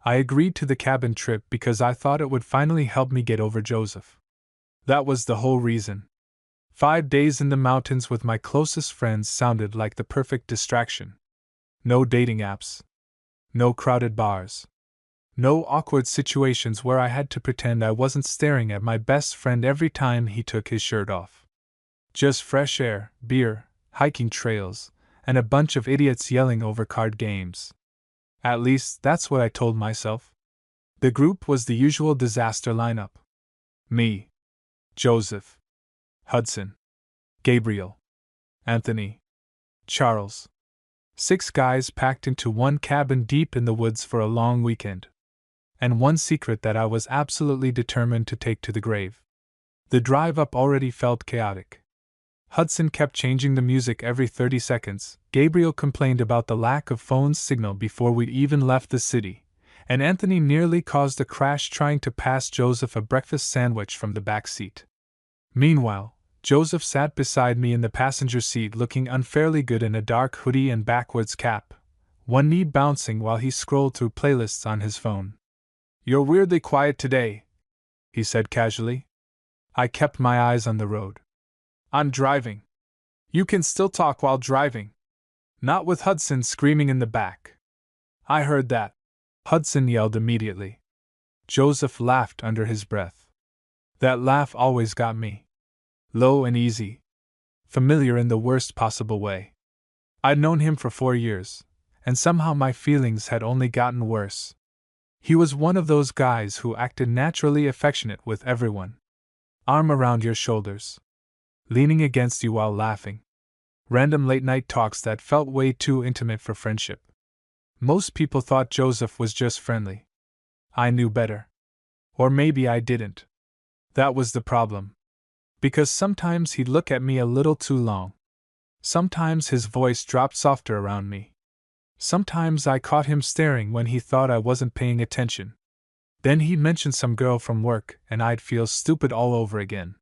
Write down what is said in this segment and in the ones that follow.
I agreed to the cabin trip because I thought it would finally help me get over Joseph. That was the whole reason. 5 days in the mountains with my closest friends sounded like the perfect distraction. No dating apps. No crowded bars. No awkward situations where I had to pretend I wasn't staring at my best friend every time he took his shirt off. Just fresh air, beer, hiking trails, and a bunch of idiots yelling over card games. At least, that's what I told myself. The group was the usual disaster lineup. Me, Joseph, Hudson, Gabriel, Anthony, Charles. 6 guys packed into one cabin deep in the woods for a long weekend. And one secret that I was absolutely determined to take to the grave. The drive up already felt chaotic. Hudson kept changing the music every 30 seconds, Gabriel complained about the lack of phone signal before we'd even left the city, and Anthony nearly caused a crash trying to pass Joseph a breakfast sandwich from the back seat. Meanwhile, Joseph sat beside me in the passenger seat looking unfairly good in a dark hoodie and backwards cap, one knee bouncing while he scrolled through playlists on his phone. "You're weirdly quiet today," he said casually. I kept my eyes on the road. "I'm driving." "You can still talk while driving." "Not with Hudson screaming in the back." "I heard that," Hudson yelled immediately. Joseph laughed under his breath. That laugh always got me. Low and easy. Familiar in the worst possible way. I'd known him for 4 years, and somehow my feelings had only gotten worse. He was one of those guys who acted naturally affectionate with everyone. Arm around your shoulders. Leaning against you while laughing. Random late-night talks that felt way too intimate for friendship. Most people thought Joseph was just friendly. I knew better. Or maybe I didn't. That was the problem. Because sometimes he'd look at me a little too long. Sometimes his voice dropped softer around me. Sometimes I caught him staring when he thought I wasn't paying attention. Then he'd mention some girl from work, and I'd feel stupid all over again.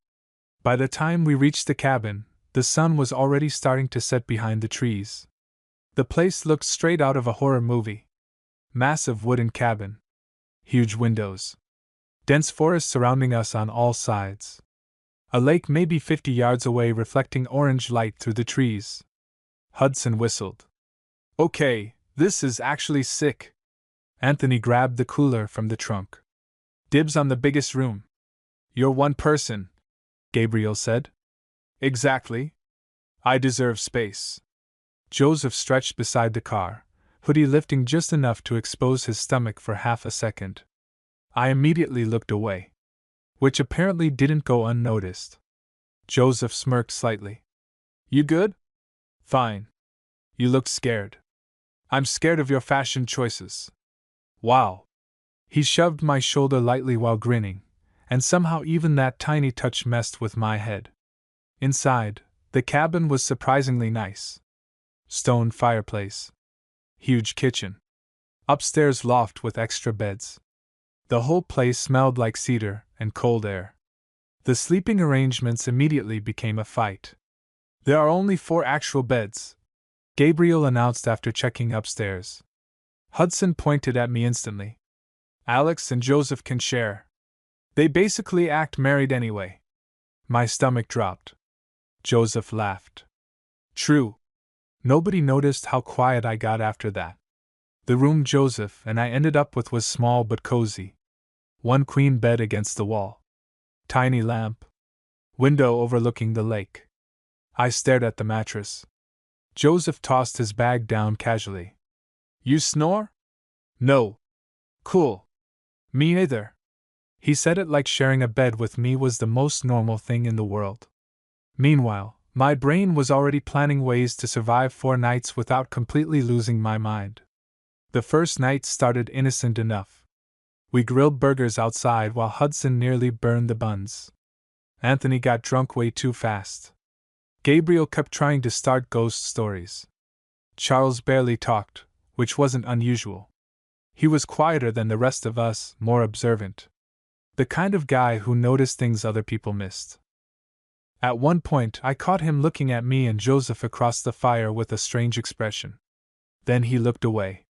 By the time we reached the cabin, the sun was already starting to set behind the trees. The place looked straight out of a horror movie. Massive wooden cabin. Huge windows. Dense forest surrounding us on all sides. A lake maybe 50 yards away reflecting orange light through the trees. Hudson whistled. "Okay, this is actually sick." Anthony grabbed the cooler from the trunk. "Dibs on the biggest room." "You're one person," Gabriel said. "Exactly. I deserve space." Joseph stretched beside the car, hoodie lifting just enough to expose his stomach for half a second. I immediately looked away. Which apparently didn't go unnoticed. Joseph smirked slightly. "You good?" "Fine. You looked scared." "I'm scared of your fashion choices." "Wow." He shoved my shoulder lightly while grinning, and somehow even that tiny touch messed with my head. Inside, the cabin was surprisingly nice. Stone fireplace. Huge kitchen. Upstairs loft with extra beds. The whole place smelled like cedar and cold air. The sleeping arrangements immediately became a fight. "There are only 4 actual beds," Gabriel announced after checking upstairs. Hudson pointed at me instantly. "Alex and Joseph can share. They basically act married anyway." My stomach dropped. Joseph laughed. True. Nobody noticed how quiet I got after that. The room Joseph and I ended up with was small but cozy. One queen bed against the wall. Tiny lamp. Window overlooking the lake. I stared at the mattress. Joseph tossed his bag down casually. "You snore?" "No." "Cool. Me either." He said it like sharing a bed with me was the most normal thing in the world. Meanwhile, my brain was already planning ways to survive 4 nights without completely losing my mind. The first night started innocent enough. We grilled burgers outside while Hudson nearly burned the buns. Anthony got drunk way too fast. Gabriel kept trying to start ghost stories. Charles barely talked, which wasn't unusual. He was quieter than the rest of us, more observant. The kind of guy who noticed things other people missed. At one point, I caught him looking at me and Joseph across the fire with a strange expression. Then he looked away.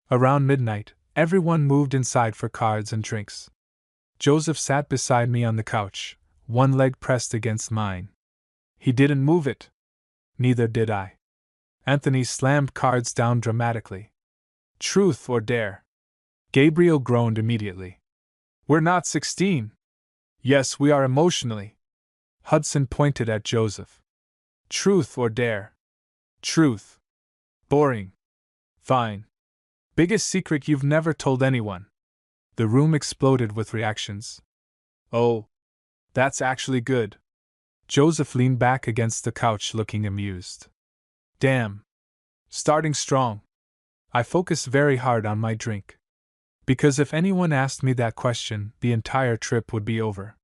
Around midnight, Everyone moved inside for cards and drinks. Joseph sat beside me on the couch, one leg pressed against mine. He didn't move it. Neither did I. Anthony slammed cards down dramatically. Truth or dare? Gabriel groaned immediately. We're not 16. Yes, we are emotionally. Hudson pointed at Joseph. Truth or dare? Truth. Boring. Fine. Biggest secret you've never told anyone. The room exploded with reactions. Oh, that's actually good. Joseph leaned back against the couch looking amused. Damn. Starting strong. I focused very hard on my drink. Because if anyone asked me that question, the entire trip would be over.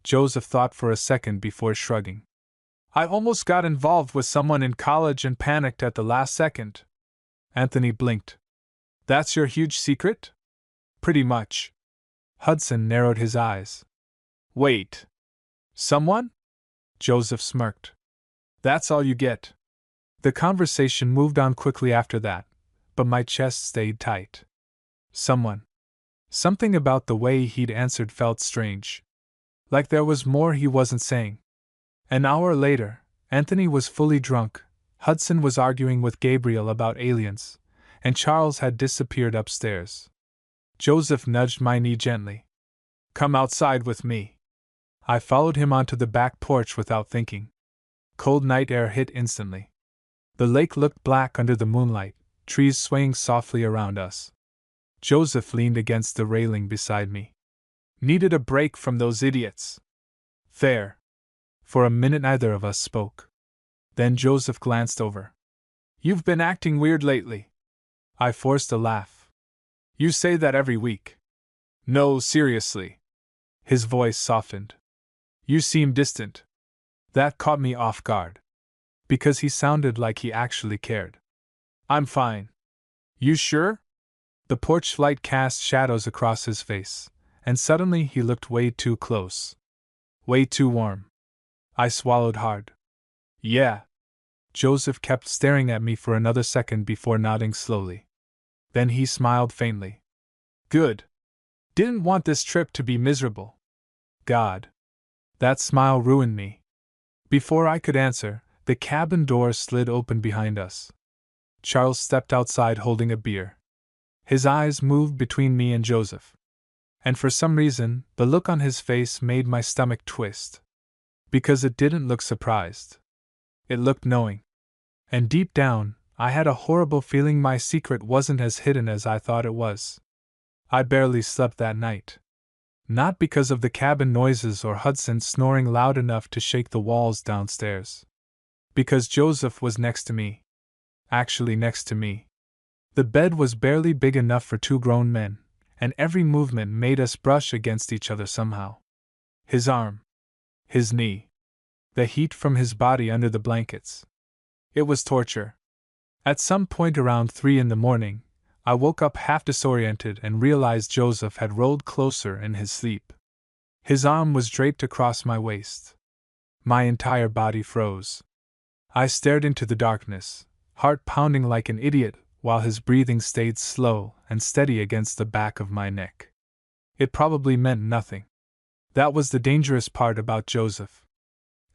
Joseph thought for a second before shrugging. I almost got involved with someone in college and panicked at the last second. Anthony blinked. That's your huge secret? Pretty much. Hudson narrowed his eyes. Wait. Someone? Joseph smirked. That's all you get. The conversation moved on quickly after that, but my chest stayed tight. Someone. Something about the way he'd answered felt strange. Like there was more he wasn't saying. An hour later, Anthony was fully drunk, Hudson was arguing with Gabriel about aliens, and Charles had disappeared upstairs. Joseph nudged my knee gently. Come outside with me. I followed him onto the back porch without thinking. Cold night air hit instantly. The lake looked black under the moonlight, trees swaying softly around us. Joseph leaned against the railing beside me. Needed a break from those idiots. Fair. For a minute neither of us spoke. Then Joseph glanced over. You've been acting weird lately. I forced a laugh. You say that every week. No, seriously. His voice softened. You seem distant. That caught me off guard. Because he sounded like he actually cared. I'm fine. You sure? The porch light cast shadows across his face, and suddenly he looked way too close. Way too warm. I swallowed hard. Yeah. Joseph kept staring at me for another second before nodding slowly. Then he smiled faintly. Good. Didn't want this trip to be miserable. God. That smile ruined me. Before I could answer, the cabin door slid open behind us. Charles stepped outside holding a beer. His eyes moved between me and Joseph. And for some reason, the look on his face made my stomach twist. Because it didn't look surprised. It looked knowing. And deep down, I had a horrible feeling my secret wasn't as hidden as I thought it was. I barely slept that night. Not because of the cabin noises or Hudson snoring loud enough to shake the walls downstairs. Because Joseph was next to me. Actually next to me. The bed was barely big enough for two grown men, and every movement made us brush against each other somehow. His arm. His knee. The heat from his body under the blankets. It was torture. At some point around 3 a.m, I woke up half disoriented and realized Joseph had rolled closer in his sleep. His arm was draped across my waist. My entire body froze. I stared into the darkness, heart pounding like an idiot, while his breathing stayed slow and steady against the back of my neck. It probably meant nothing. That was the dangerous part about Joseph.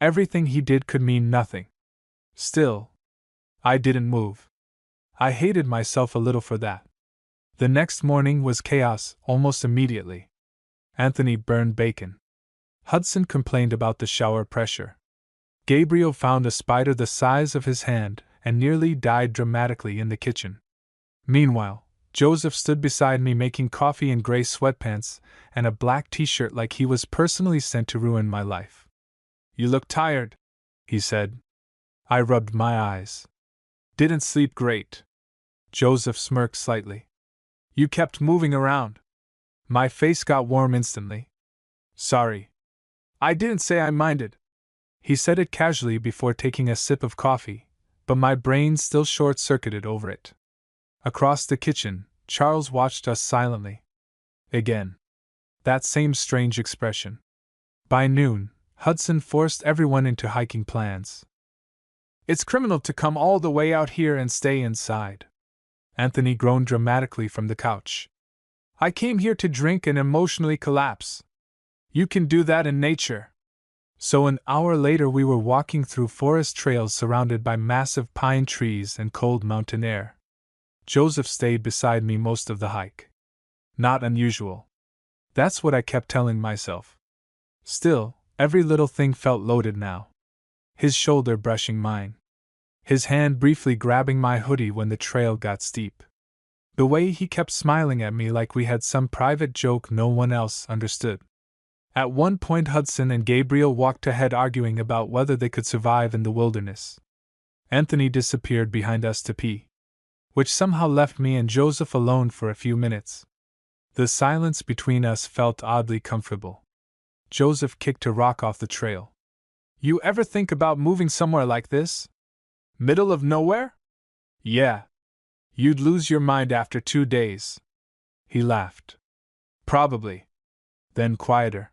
Everything he did could mean nothing. Still, I didn't move. I hated myself a little for that. The next morning was chaos almost immediately. Anthony burned bacon. Hudson complained about the shower pressure. Gabriel found a spider the size of his hand and nearly died dramatically in the kitchen. Meanwhile, Joseph stood beside me making coffee in gray sweatpants and a black t-shirt like he was personally sent to ruin my life. You look tired, he said. I rubbed my eyes. Didn't sleep great. Joseph smirked slightly. You kept moving around. My face got warm instantly. Sorry. I didn't say I minded. He said it casually before taking a sip of coffee, but my brain still short-circuited over it. Across the kitchen, Charles watched us silently. Again. That same strange expression. By noon, Hudson forced everyone into hiking plans. It's criminal to come all the way out here and stay inside. Anthony groaned dramatically from the couch. I came here to drink and emotionally collapse. You can do that in nature. So an hour later we were walking through forest trails surrounded by massive pine trees and cold mountain air. Joseph stayed beside me most of the hike. Not unusual. That's what I kept telling myself. Still, every little thing felt loaded now. His shoulder brushing mine. His hand briefly grabbing my hoodie when the trail got steep. The way he kept smiling at me like we had some private joke no one else understood. At one point Hudson and Gabriel walked ahead arguing about whether they could survive in the wilderness. Anthony disappeared behind us to pee, which somehow left me and Joseph alone for a few minutes. The silence between us felt oddly comfortable. Joseph kicked a rock off the trail. You ever think about moving somewhere like this? Middle of nowhere? Yeah. You'd lose your mind after 2 days. He laughed. Probably. Then quieter.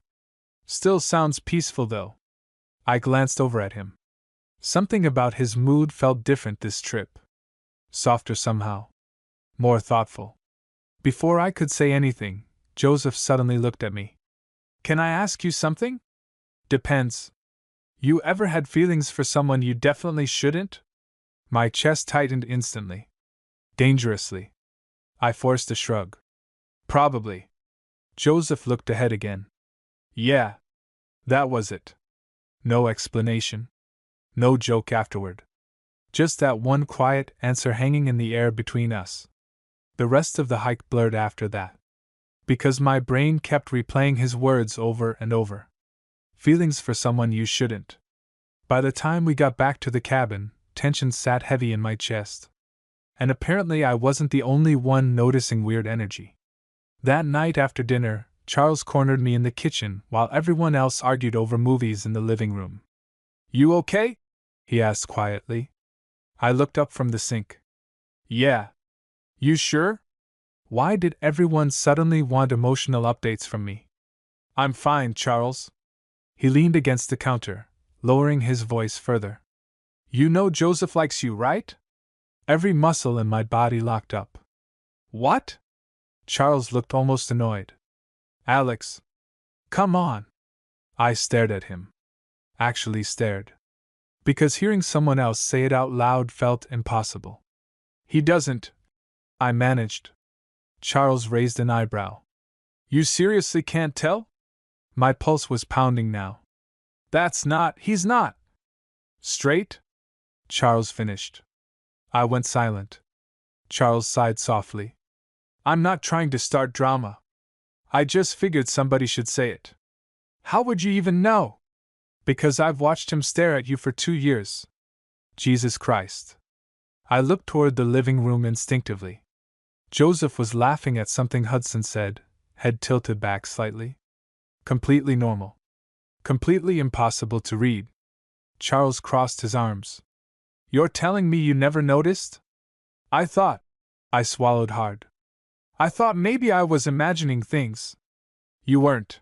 Still sounds peaceful though. I glanced over at him. Something about his mood felt different this trip. Softer somehow. More thoughtful. Before I could say anything, Joseph suddenly looked at me. Can I ask you something? Depends. You ever had feelings for someone you definitely shouldn't? My chest tightened instantly. Dangerously. I forced a shrug. Probably. Joseph looked ahead again. Yeah. That was it. No explanation. No joke afterward. Just that one quiet answer hanging in the air between us. The rest of the hike blurred after that. Because my brain kept replaying his words over and over. Feelings for someone you shouldn't. By the time we got back to the cabin, tension sat heavy in my chest. And apparently I wasn't the only one noticing weird energy. That night after dinner, Charles cornered me in the kitchen while everyone else argued over movies in the living room. You okay? He asked quietly. I looked up from the sink. Yeah. You sure? Why did everyone suddenly want emotional updates from me? I'm fine, Charles. He leaned against the counter, lowering his voice further. You know Joseph likes you, right? Every muscle in my body locked up. What? Charles looked almost annoyed. Alex. Come on. I stared at him. Actually stared. Because hearing someone else say it out loud felt impossible. He doesn't. I managed. Charles raised an eyebrow. You seriously can't tell? My pulse was pounding now. He's not. Straight? Charles finished. I went silent. Charles sighed softly. I'm not trying to start drama. I just figured somebody should say it. How would you even know? Because I've watched him stare at you for 2 years. Jesus Christ. I looked toward the living room instinctively. Joseph was laughing at something Hudson said, head tilted back slightly. Completely normal. Completely impossible to read. Charles crossed his arms. You're telling me you never noticed? I swallowed hard. I thought maybe I was imagining things. You weren't.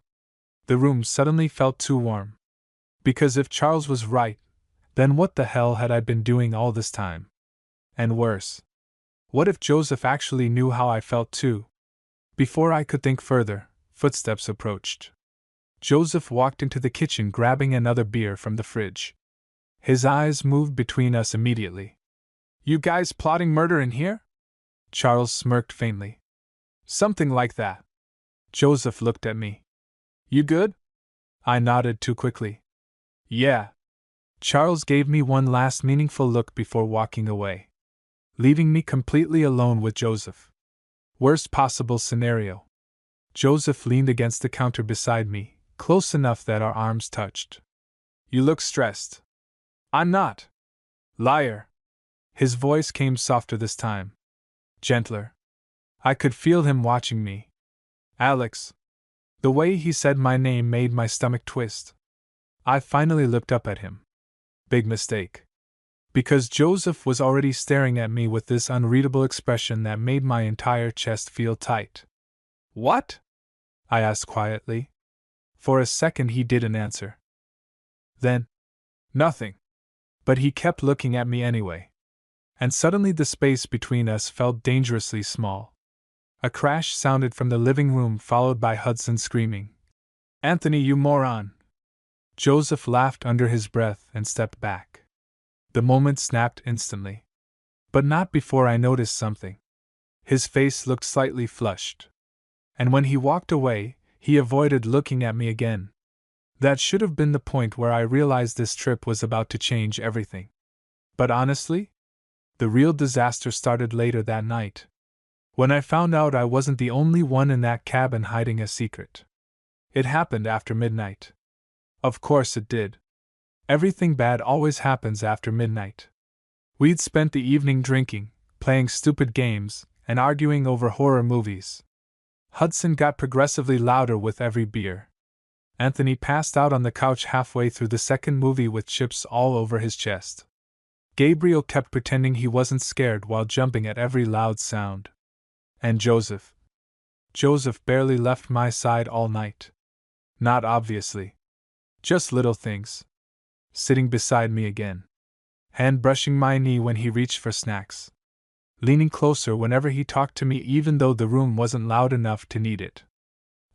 The room suddenly felt too warm. Because if Charles was right, then what the hell had I been doing all this time? And worse. What if Joseph actually knew how I felt too? Before I could think further, footsteps approached. Joseph walked into the kitchen grabbing another beer from the fridge. His eyes moved between us immediately. You guys plotting murder in here? Charles smirked faintly. Something like that. Joseph looked at me. You good? I nodded too quickly. Yeah. Charles gave me one last meaningful look before walking away, leaving me completely alone with Joseph. Worst possible scenario. Joseph leaned against the counter beside me, close enough that our arms touched. You look stressed. I'm not. Liar. His voice came softer this time. Gentler. I could feel him watching me. Alex. The way he said my name made my stomach twist. I finally looked up at him. Big mistake. Because Joseph was already staring at me with this unreadable expression that made my entire chest feel tight. What? I asked quietly. For a second he didn't answer. Then, nothing. But he kept looking at me anyway. And suddenly the space between us felt dangerously small. A crash sounded from the living room, followed by Hudson screaming, "Anthony, you moron!" Joseph laughed under his breath and stepped back. The moment snapped instantly. But not before I noticed something. His face looked slightly flushed. And when he walked away, he avoided looking at me again. That should have been the point where I realized this trip was about to change everything. But honestly, the real disaster started later that night. When I found out I wasn't the only one in that cabin hiding a secret. It happened after midnight. Of course it did. Everything bad always happens after midnight. We'd spent the evening drinking, playing stupid games, and arguing over horror movies. Hudson got progressively louder with every beer. Anthony passed out on the couch halfway through the second movie with chips all over his chest. Gabriel kept pretending he wasn't scared while jumping at every loud sound. And Joseph barely left my side all night. Not obviously. Just little things. Sitting beside me again. Hand brushing my knee when he reached for snacks. Leaning closer whenever he talked to me even though the room wasn't loud enough to need it.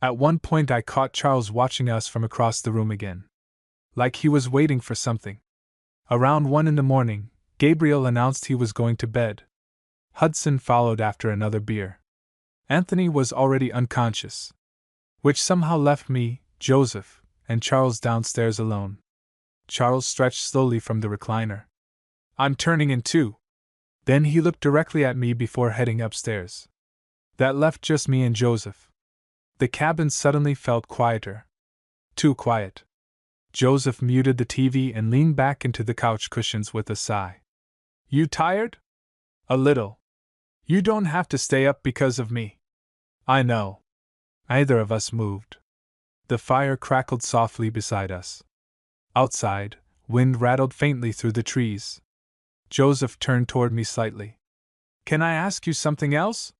At one point I caught Charles watching us from across the room again. Like he was waiting for something. Around 1 a.m, Gabriel announced he was going to bed. Hudson followed after another beer. Anthony was already unconscious. Which somehow left me, Joseph, and Charles downstairs alone. Charles stretched slowly from the recliner. "I'm turning in too." Then he looked directly at me before heading upstairs. That left just me and Joseph. The cabin suddenly felt quieter. Too quiet. Joseph muted the TV and leaned back into the couch cushions with a sigh. "You tired?" "A little." "You don't have to stay up because of me." "I know." Neither of us moved. The fire crackled softly beside us. Outside, wind rattled faintly through the trees. Joseph turned toward me slightly. "Can I ask you something else?"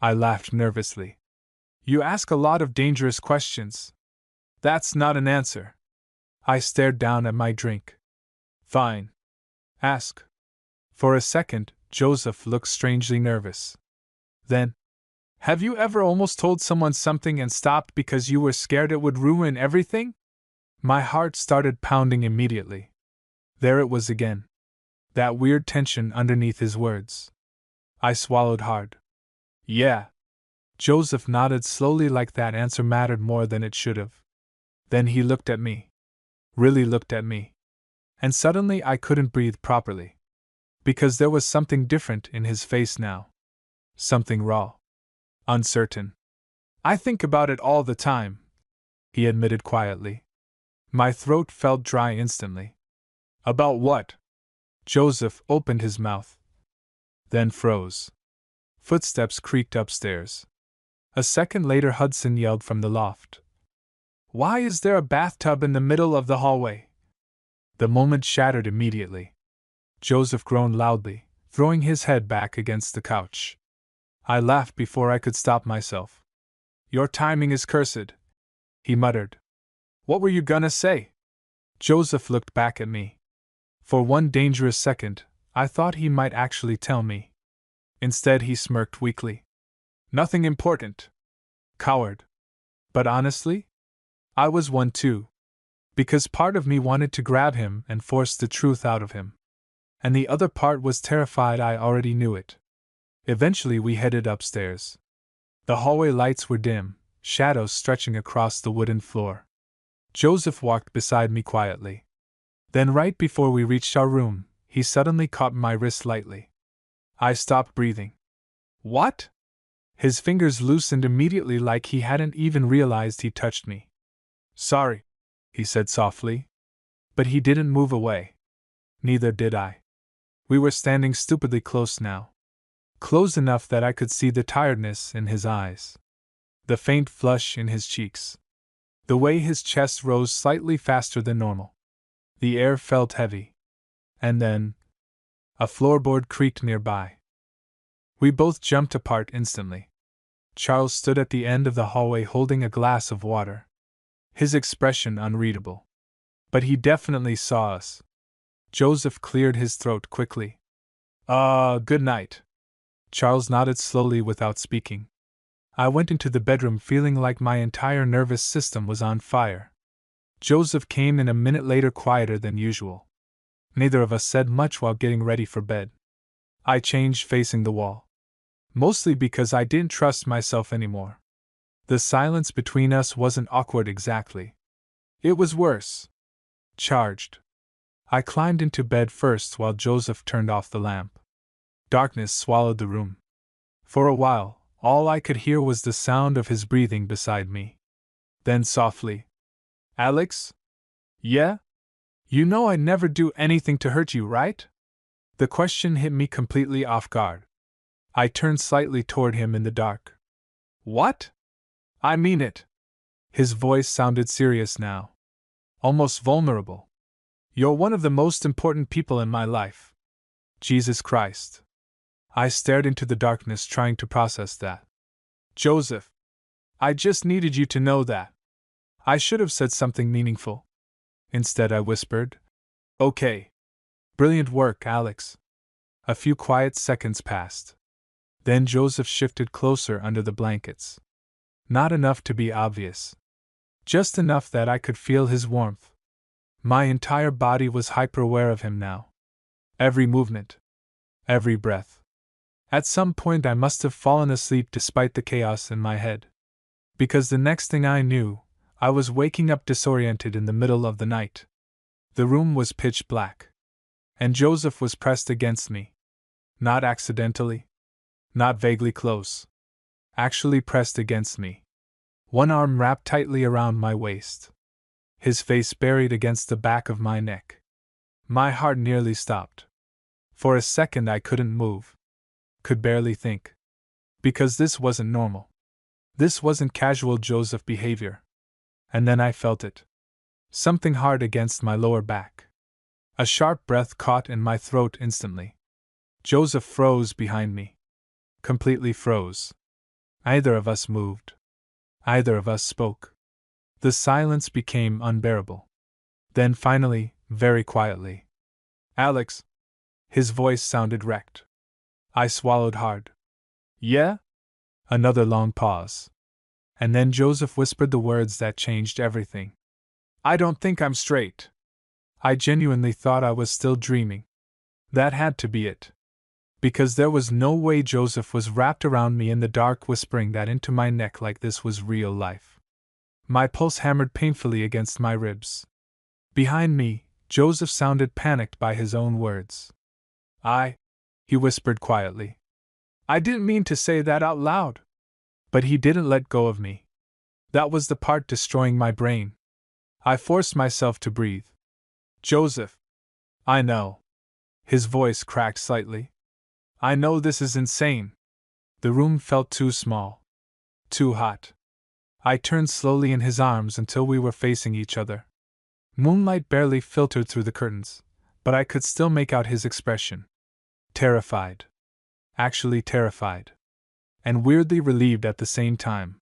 I laughed nervously. "You ask a lot of dangerous questions." "That's not an answer." I stared down at my drink. "Fine. Ask." For a second, Joseph looked strangely nervous. Then, "Have you ever almost told someone something and stopped because you were scared it would ruin everything?" My heart started pounding immediately. There it was again. That weird tension underneath his words. I swallowed hard. "Yeah." Joseph nodded slowly like that answer mattered more than it should have. Then he looked at me. Really looked at me. And suddenly I couldn't breathe properly. Because there was something different in his face now. Something raw. Uncertain. "I think about it all the time," he admitted quietly. My throat felt dry instantly. "About what?" Joseph opened his mouth. Then froze. Footsteps creaked upstairs. A second later Hudson yelled from the loft. "Why is there a bathtub in the middle of the hallway?" The moment shattered immediately. Joseph groaned loudly, throwing his head back against the couch. I laughed before I could stop myself. "Your timing is cursed," he muttered. "What were you gonna say?" Joseph looked back at me. For one dangerous second, I thought he might actually tell me. Instead, he smirked weakly. "Nothing important." Coward. But honestly, I was one too. Because part of me wanted to grab him and force the truth out of him. And the other part was terrified I already knew it. Eventually we headed upstairs. The hallway lights were dim, shadows stretching across the wooden floor. Joseph walked beside me quietly. Then right before we reached our room, he suddenly caught my wrist lightly. I stopped breathing. "What?" His fingers loosened immediately like he hadn't even realized he touched me. "Sorry," he said softly. But he didn't move away. Neither did I. We were standing stupidly close now. Close enough that I could see the tiredness in his eyes. The faint flush in his cheeks. The way his chest rose slightly faster than normal. The air felt heavy. And then, a floorboard creaked nearby. We both jumped apart instantly. Charles stood at the end of the hallway holding a glass of water. His expression unreadable. But he definitely saw us. Joseph cleared his throat quickly. Good night." Charles nodded slowly without speaking. I went into the bedroom feeling like my entire nervous system was on fire. Joseph came in a minute later, quieter than usual. Neither of us said much while getting ready for bed. I changed facing the wall. Mostly because I didn't trust myself anymore. The silence between us wasn't awkward exactly. It was worse. Charged. I climbed into bed first while Joseph turned off the lamp. Darkness swallowed the room. For a while, all I could hear was the sound of his breathing beside me. Then softly, "Alex? Yeah? You know I'd never do anything to hurt you, right?" The question hit me completely off guard. I turned slightly toward him in the dark. "What?" "I mean it." His voice sounded serious now. Almost vulnerable. "You're one of the most important people in my life. Jesus Christ." I stared into the darkness, trying to process that. "Joseph, I just needed you to know that." I should have said something meaningful. Instead, I whispered, "Okay. Brilliant work, Alex." A few quiet seconds passed. Then Joseph shifted closer under the blankets. Not enough to be obvious. Just enough that I could feel his warmth. My entire body was hyper-aware of him now. Every movement. Every breath. At some point I must have fallen asleep despite the chaos in my head. Because the next thing I knew, I was waking up disoriented in the middle of the night. The room was pitch black. And Joseph was pressed against me. Not accidentally. Not vaguely close. Actually pressed against me. One arm wrapped tightly around my waist. His face buried against the back of my neck. My heart nearly stopped. For a second I couldn't move. Could barely think. Because this wasn't normal. This wasn't casual Joseph behavior. And then I felt it. Something hard against my lower back. A sharp breath caught in my throat instantly. Joseph froze behind me. Completely froze. Neither of us moved. Neither of us spoke. The silence became unbearable. Then finally, very quietly, "Alex." His voice sounded wrecked. I swallowed hard. "Yeah?" Another long pause. And then Joseph whispered the words that changed everything. "I don't think I'm straight." I genuinely thought I was still dreaming. That had to be it. Because there was no way Joseph was wrapped around me in the dark, whispering that into my neck like this was real life. My pulse hammered painfully against my ribs. Behind me, Joseph sounded panicked by his own words. He whispered quietly. "I didn't mean to say that out loud." But he didn't let go of me. That was the part destroying my brain. I forced myself to breathe. "Joseph. I know." His voice cracked slightly. "I know this is insane." The room felt too small. Too hot. I turned slowly in his arms until we were facing each other. Moonlight barely filtered through the curtains, but I could still make out his expression. Terrified. Actually terrified. And weirdly relieved at the same time.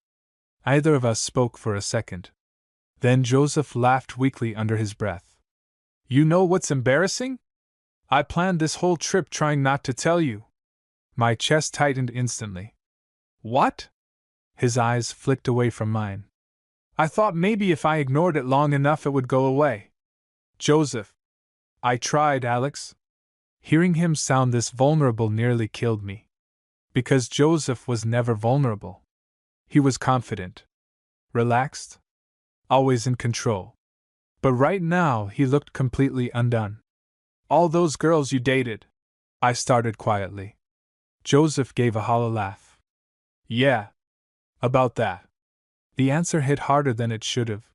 Neither of us spoke for a second. Then Joseph laughed weakly under his breath. "You know what's embarrassing? I planned this whole trip trying not to tell you." My chest tightened instantly. "What?" His eyes flicked away from mine. "I thought maybe if I ignored it long enough it would go away." "Joseph." "I tried, Alex." Hearing him sound this vulnerable nearly killed me. Because Joseph was never vulnerable. He was confident. Relaxed. Always in control. But right now he looked completely undone. "All those girls you dated," I started quietly. Joseph gave a hollow laugh. "Yeah. About that." The answer hit harder than it should have.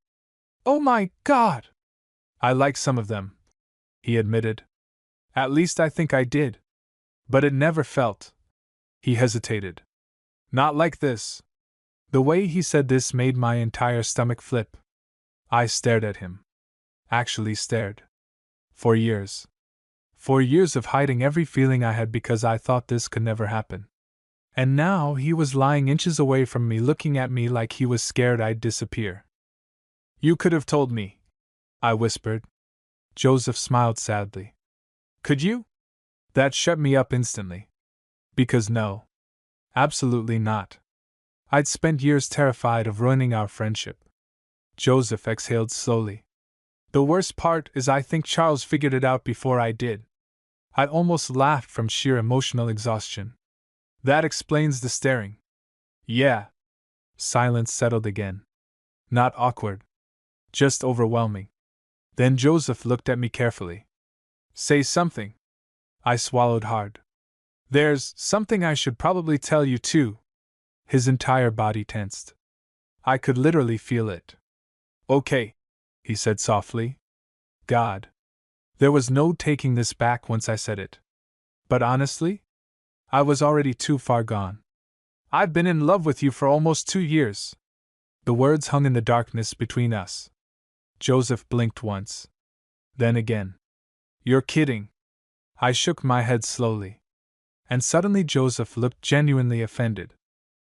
"Oh my God!" "I like some of them," he admitted. "At least I think I did. But it never felt." He hesitated. "Not like this." The way he said this made my entire stomach flip. I stared at him. Actually stared. For years. For years of hiding every feeling I had because I thought this could never happen. And now he was lying inches away from me, looking at me like he was scared I'd disappear. "You could have told me," I whispered. Joseph smiled sadly. "Could you?" That shut me up instantly. Because no. Absolutely not. I'd spent years terrified of ruining our friendship. Joseph exhaled slowly. The worst part is I think Charles figured it out before I did. I almost laughed from sheer emotional exhaustion. That explains the staring. Yeah. Silence settled again. Not awkward. Just overwhelming. Then Joseph looked at me carefully. Say something. I swallowed hard. There's something I should probably tell you too. His entire body tensed. I could literally feel it. Okay, he said softly. God. There was no taking this back once I said it. But honestly, I was already too far gone. I've been in love with you for almost 2 years. The words hung in the darkness between us. Joseph blinked once. Then again. You're kidding. I shook my head slowly. And suddenly Joseph looked genuinely offended.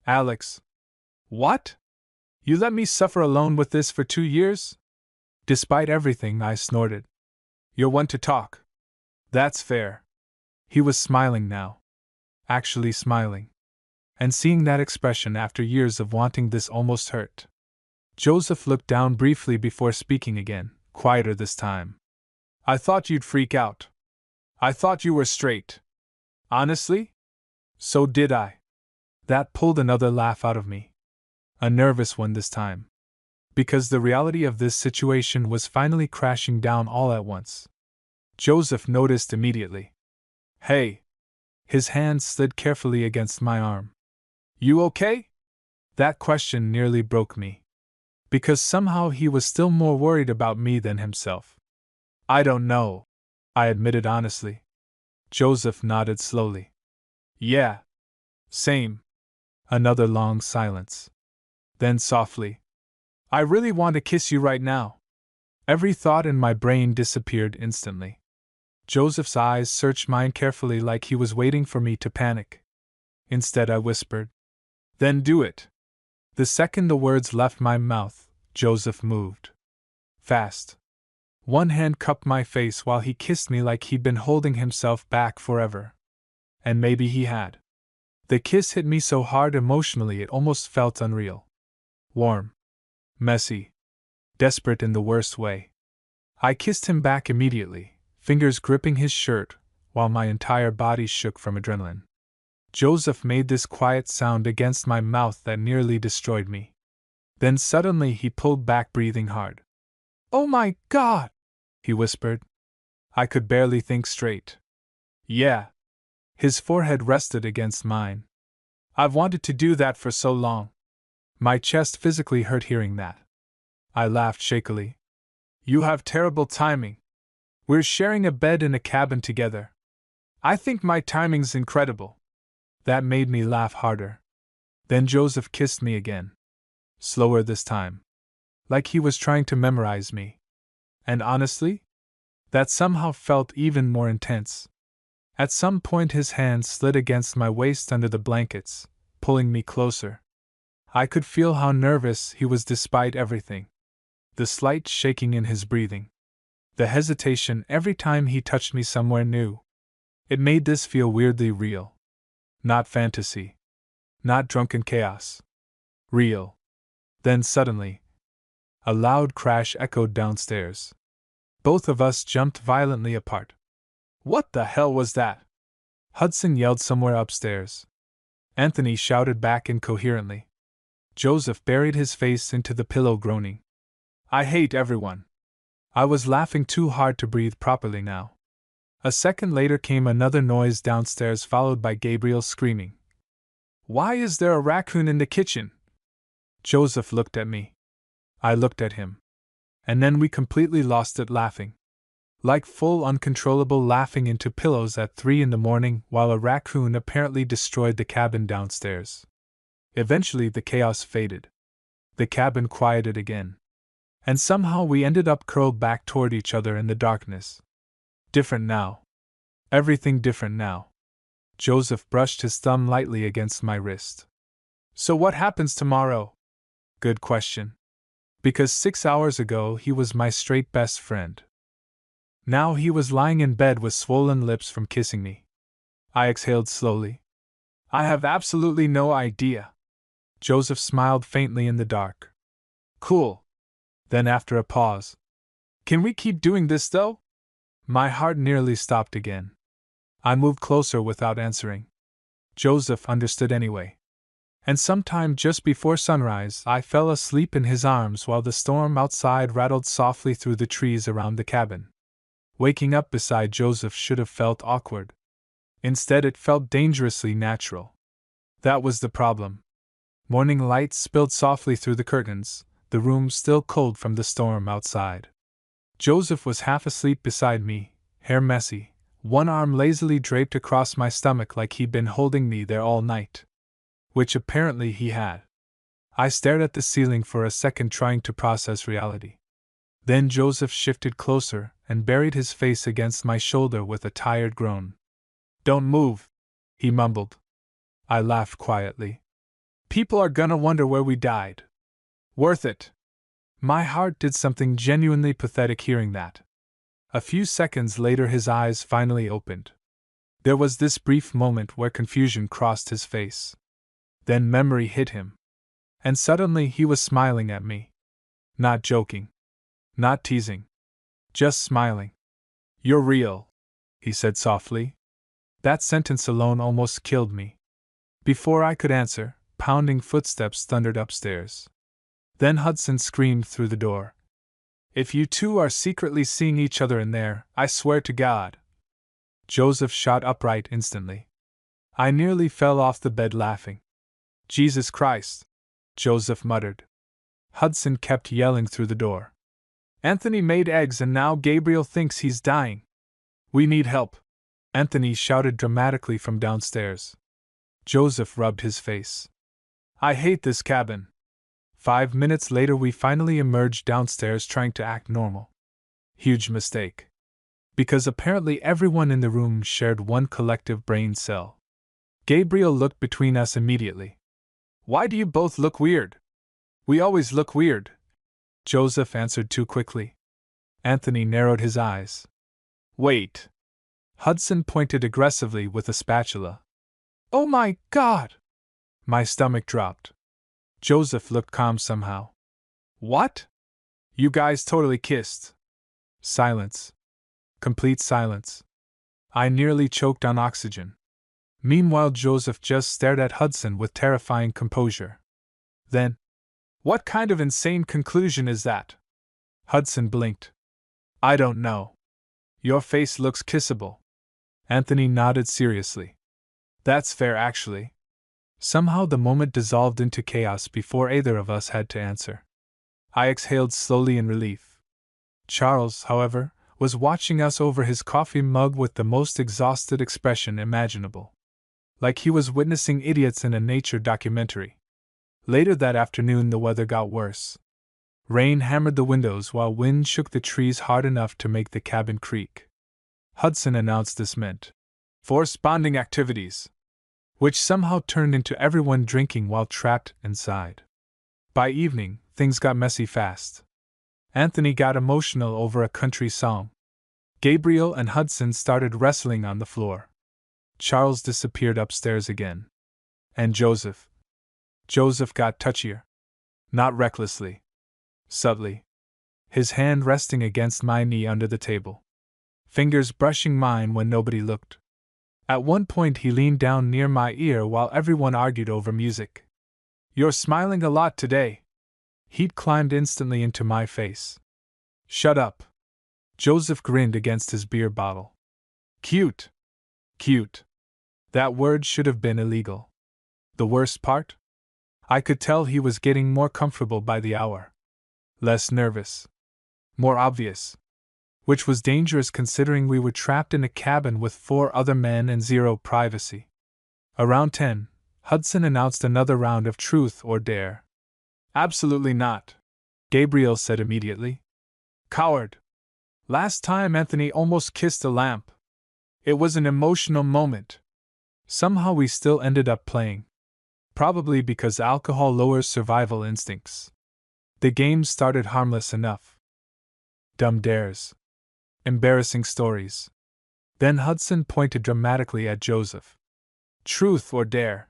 Alex. What? You let me suffer alone with this for 2 years? Despite everything, I snorted. You're one to talk. That's fair. He was smiling now. Actually smiling. And seeing that expression after years of wanting this almost hurt. Joseph looked down briefly before speaking again, quieter this time. I thought you'd freak out. I thought you were straight. Honestly? So did I. That pulled another laugh out of me. A nervous one this time. Because the reality of this situation was finally crashing down all at once. Joseph noticed immediately. Hey! His hand slid carefully against my arm. You okay? That question nearly broke me. Because somehow he was still more worried about me than himself. I don't know, I admitted honestly. Joseph nodded slowly. Yeah. Same. Another long silence. Then softly. I really want to kiss you right now. Every thought in my brain disappeared instantly. Joseph's eyes searched mine carefully like he was waiting for me to panic. Instead, I whispered, Then do it. The second the words left my mouth, Joseph moved. Fast. One hand cupped my face while he kissed me like he'd been holding himself back forever. And maybe he had. The kiss hit me so hard emotionally it almost felt unreal. Warm. Messy. Desperate in the worst way. I kissed him back immediately, fingers gripping his shirt, while my entire body shook from adrenaline. Joseph made this quiet sound against my mouth that nearly destroyed me. Then suddenly he pulled back, breathing hard. Oh my God! He whispered. I could barely think straight. Yeah. His forehead rested against mine. I've wanted to do that for so long. My chest physically hurt hearing that. I laughed shakily. You have terrible timing. We're sharing a bed in a cabin together. I think my timing's incredible. That made me laugh harder. Then Joseph kissed me again. Slower this time. Like he was trying to memorize me. And honestly, that somehow felt even more intense. At some point his hand slid against my waist under the blankets, pulling me closer. I could feel how nervous he was despite everything. The slight shaking in his breathing. The hesitation every time he touched me somewhere new. It made this feel weirdly real. Not fantasy. Not drunken chaos. Real. Then suddenly, a loud crash echoed downstairs. Both of us jumped violently apart. What the hell was that? Hudson yelled somewhere upstairs. Anthony shouted back incoherently. Joseph buried his face into the pillow, groaning. I hate everyone. I was laughing too hard to breathe properly now. A second later came another noise downstairs, followed by Gabriel screaming. Why is there a raccoon in the kitchen? Joseph looked at me. I looked at him. And then we completely lost it laughing. Like full uncontrollable laughing into pillows at 3 a.m. while a raccoon apparently destroyed the cabin downstairs. Eventually the chaos faded. The cabin quieted again. And somehow we ended up curled back toward each other in the darkness. Different now. Everything different now. Joseph brushed his thumb lightly against my wrist. So what happens tomorrow? Good question. Because 6 hours ago he was my straight best friend. Now he was lying in bed with swollen lips from kissing me. I exhaled slowly. I have absolutely no idea. Joseph smiled faintly in the dark. Cool. Then after a pause. Can we keep doing this though? My heart nearly stopped again. I moved closer without answering. Joseph understood anyway. And sometime just before sunrise, I fell asleep in his arms while the storm outside rattled softly through the trees around the cabin. Waking up beside Joseph should have felt awkward. Instead, it felt dangerously natural. That was the problem. Morning light spilled softly through the curtains, the room still cold from the storm outside. Joseph was half asleep beside me, hair messy, one arm lazily draped across my stomach like he'd been holding me there all night. Which apparently he had. I stared at the ceiling for a second, trying to process reality. Then Joseph shifted closer and buried his face against my shoulder with a tired groan. Don't move, he mumbled. I laughed quietly. People are gonna wonder where we died. Worth it. My heart did something genuinely pathetic hearing that. A few seconds later, his eyes finally opened. There was this brief moment where confusion crossed his face. Then memory hit him. And suddenly he was smiling at me. Not joking. Not teasing. Just smiling. You're real, he said softly. That sentence alone almost killed me. Before I could answer, pounding footsteps thundered upstairs. Then Hudson screamed through the door. If you two are secretly seeing each other in there, I swear to God. Joseph shot upright instantly. I nearly fell off the bed laughing. Jesus Christ, Joseph muttered. Hudson kept yelling through the door. Anthony made eggs and now Gabriel thinks he's dying. We need help, Anthony shouted dramatically from downstairs. Joseph rubbed his face. I hate this cabin. 5 minutes later, we finally emerged downstairs trying to act normal. Huge mistake. Because apparently everyone in the room shared one collective brain cell. Gabriel looked between us immediately. Why do you both look weird? We always look weird, Joseph answered too quickly. Anthony narrowed his eyes. Wait. Hudson pointed aggressively with a spatula. Oh my God! My stomach dropped. Joseph looked calm somehow. What? You guys totally kissed. Silence. Complete silence. I nearly choked on oxygen. Meanwhile, Joseph just stared at Hudson with terrifying composure. Then, what kind of insane conclusion is that? Hudson blinked. I don't know. Your face looks kissable. Anthony nodded seriously. That's fair, actually. Somehow the moment dissolved into chaos before either of us had to answer. I exhaled slowly in relief. Charles, however, was watching us over his coffee mug with the most exhausted expression imaginable. Like he was witnessing idiots in a nature documentary. Later that afternoon, the weather got worse. Rain hammered the windows while wind shook the trees hard enough to make the cabin creak. Hudson announced this meant forced bonding activities, which somehow turned into everyone drinking while trapped inside. By evening, things got messy fast. Anthony got emotional over a country song. Gabriel and Hudson started wrestling on the floor. Charles disappeared upstairs again. And Joseph? Joseph got touchier. Not recklessly. Subtly. His hand resting against my knee under the table. Fingers brushing mine when nobody looked. At one point he leaned down near my ear while everyone argued over music. You're smiling a lot today. Heat climbed instantly into my face. Shut up. Joseph grinned against his beer bottle. Cute. Cute. That word should have been illegal. The worst part? I could tell he was getting more comfortable by the hour. Less nervous. More obvious. Which was dangerous considering we were trapped in a cabin with 4 other men and 0 privacy. Around 10, Hudson announced another round of truth or dare. Absolutely not, Gabriel said immediately. Coward. Last time Anthony almost kissed a lamp. It was an emotional moment. Somehow we still ended up playing. Probably because alcohol lowers survival instincts. The game started harmless enough. Dumb dares. Embarrassing stories. Then Hudson pointed dramatically at Joseph. Truth or dare?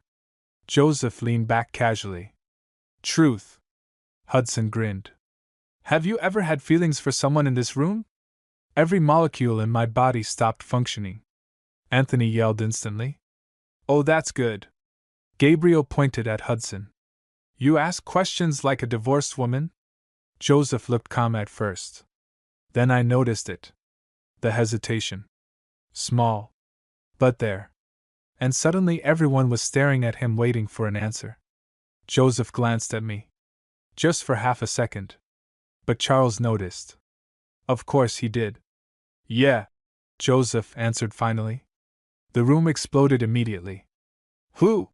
Joseph leaned back casually. Truth. Hudson grinned. Have you ever had feelings for someone in this room? Every molecule in my body stopped functioning. Anthony yelled instantly. Oh, that's good. Gabriel pointed at Hudson. You ask questions like a divorced woman? Joseph looked calm at first. Then I noticed it. The hesitation. Small. But there. And suddenly everyone was staring at him waiting for an answer. Joseph glanced at me. Just for half a second. But Charles noticed. Of course he did. Yeah, Joseph answered finally. The room exploded immediately. Who?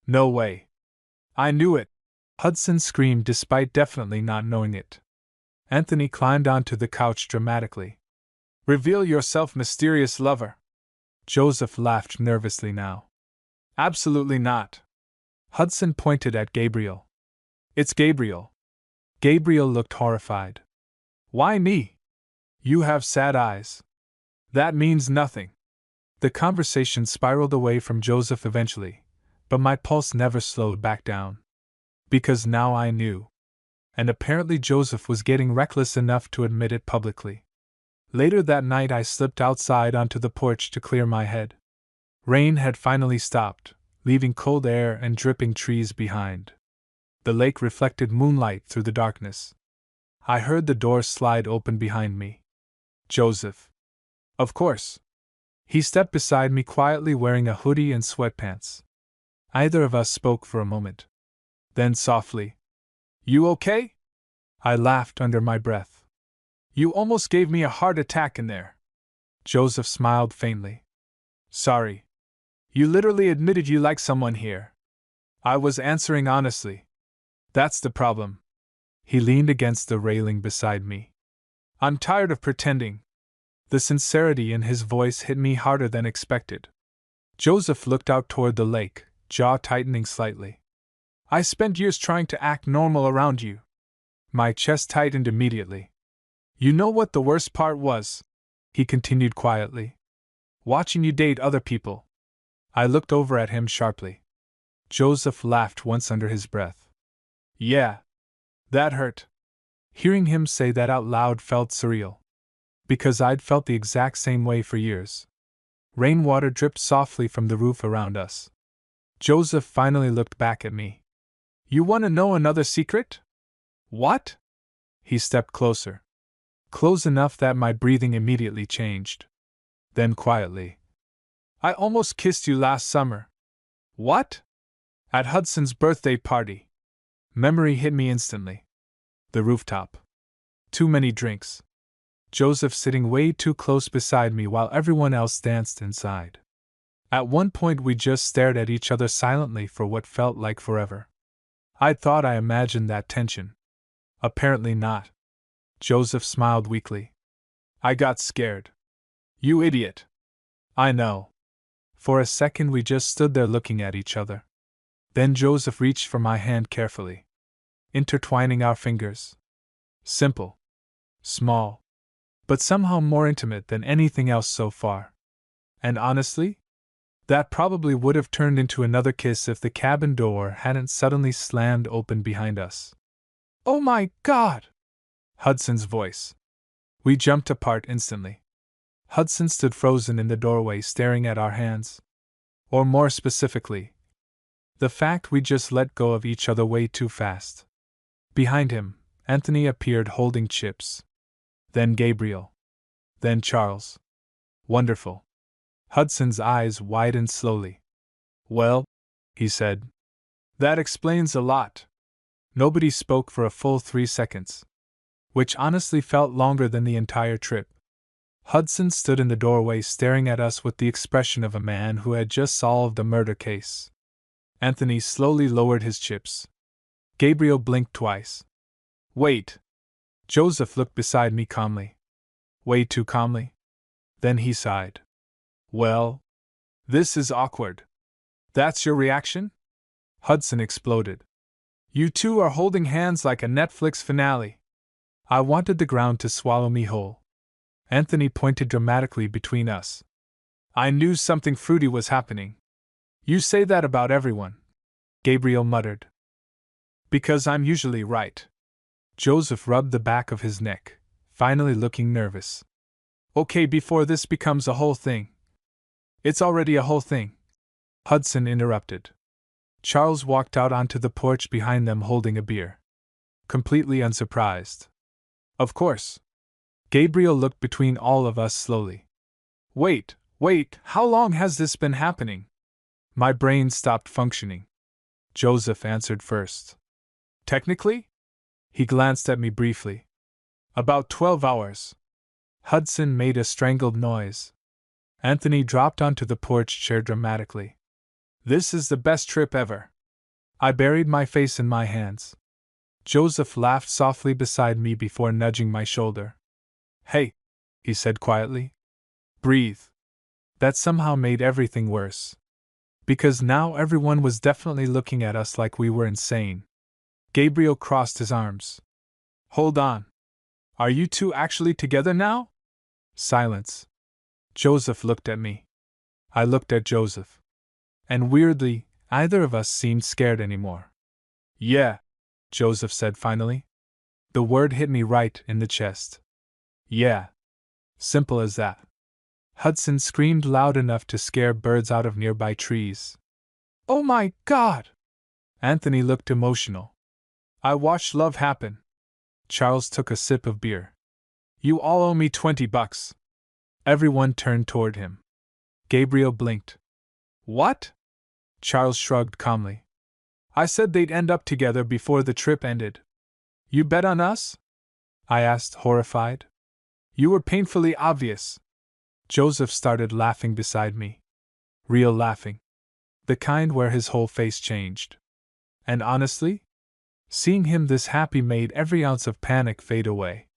No way. I knew it. Hudson screamed despite definitely not knowing it. Anthony climbed onto the couch dramatically. Reveal yourself, mysterious lover. Joseph laughed nervously now. Absolutely not. Hudson pointed at Gabriel. It's Gabriel. Gabriel looked horrified. Why me? You have sad eyes. That means nothing. The conversation spiraled away from Joseph eventually, but my pulse never slowed back down. Because now I knew. And apparently Joseph was getting reckless enough to admit it publicly. Later that night I slipped outside onto the porch to clear my head. Rain had finally stopped, leaving cold air and dripping trees behind. The lake reflected moonlight through the darkness. I heard the door slide open behind me. Joseph. Of course. He stepped beside me quietly wearing a hoodie and sweatpants. Either of us spoke for a moment. Then softly. You okay? I laughed under my breath. You almost gave me a heart attack in there. Joseph smiled faintly. Sorry. You literally admitted you like someone here. I was answering honestly. That's the problem. He leaned against the railing beside me. I'm tired of pretending. The sincerity in his voice hit me harder than expected. Joseph looked out toward the lake, jaw tightening slightly. I spent years trying to act normal around you. My chest tightened immediately. You know what the worst part was? He continued quietly. Watching you date other people. I looked over at him sharply. Joseph laughed once under his breath. Yeah. That hurt. Hearing him say that out loud felt surreal. Because I'd felt the exact same way for years. Rainwater dripped softly from the roof around us. Joseph finally looked back at me. You want to know another secret? What? He stepped closer. Close enough that my breathing immediately changed. Then quietly. I almost kissed you last summer. What? At Hudson's birthday party. Memory hit me instantly. The rooftop. Too many drinks. Joseph sitting way too close beside me while everyone else danced inside. At one point we just stared at each other silently for what felt like forever. I thought I imagined that tension. Apparently not. Joseph smiled weakly. I got scared. You idiot. I know. For a second we just stood there looking at each other. Then Joseph reached for my hand carefully, intertwining our fingers. Simple. Small. But somehow more intimate than anything else so far. And honestly, that probably would have turned into another kiss if the cabin door hadn't suddenly slammed open behind us. Oh my God! Hudson's voice. We jumped apart instantly. Hudson stood frozen in the doorway staring at our hands. Or more specifically, the fact we just let go of each other way too fast. Behind him, Anthony appeared holding chips. Then Gabriel. Then Charles. Wonderful. Hudson's eyes widened slowly. Well, he said. That explains a lot. Nobody spoke for a full 3 seconds. Which honestly felt longer than the entire trip. Hudson stood in the doorway staring at us with the expression of a man who had just solved a murder case. Anthony slowly lowered his chips. Gabriel blinked twice. Wait. Joseph looked beside me calmly. Way too calmly. Then he sighed. Well, this is awkward. That's your reaction? Hudson exploded. You two are holding hands like a Netflix finale. I wanted the ground to swallow me whole. Anthony pointed dramatically between us. I knew something fruity was happening. You say that about everyone, Gabriel muttered. Because I'm usually right. Joseph rubbed the back of his neck, finally looking nervous. Okay, before this becomes a whole thing. It's already a whole thing. Hudson interrupted. Charles walked out onto the porch behind them holding a beer. Completely unsurprised. Of course. Gabriel looked between all of us slowly. Wait, how long has this been happening? My brain stopped functioning. Joseph answered first. Technically? He glanced at me briefly. About 12 hours. Hudson made a strangled noise. Anthony dropped onto the porch chair dramatically. This is the best trip ever. I buried my face in my hands. Joseph laughed softly beside me before nudging my shoulder. Hey, he said quietly. Breathe. That somehow made everything worse. Because now everyone was definitely looking at us like we were insane. Gabriel crossed his arms. Hold on. Are you two actually together now? Silence. Joseph looked at me. I looked at Joseph. And weirdly, neither of us seemed scared anymore. Yeah, Joseph said finally. The word hit me right in the chest. Yeah. Simple as that. Hudson screamed loud enough to scare birds out of nearby trees. Oh my God! Anthony looked emotional. I watched love happen. Charles took a sip of beer. You all owe me $20. Everyone turned toward him. Gabriel blinked. What? Charles shrugged calmly. I said they'd end up together before the trip ended. You bet on us? I asked, horrified. You were painfully obvious. Joseph started laughing beside me. Real laughing. The kind where his whole face changed. And honestly, seeing him this happy made every ounce of panic fade away.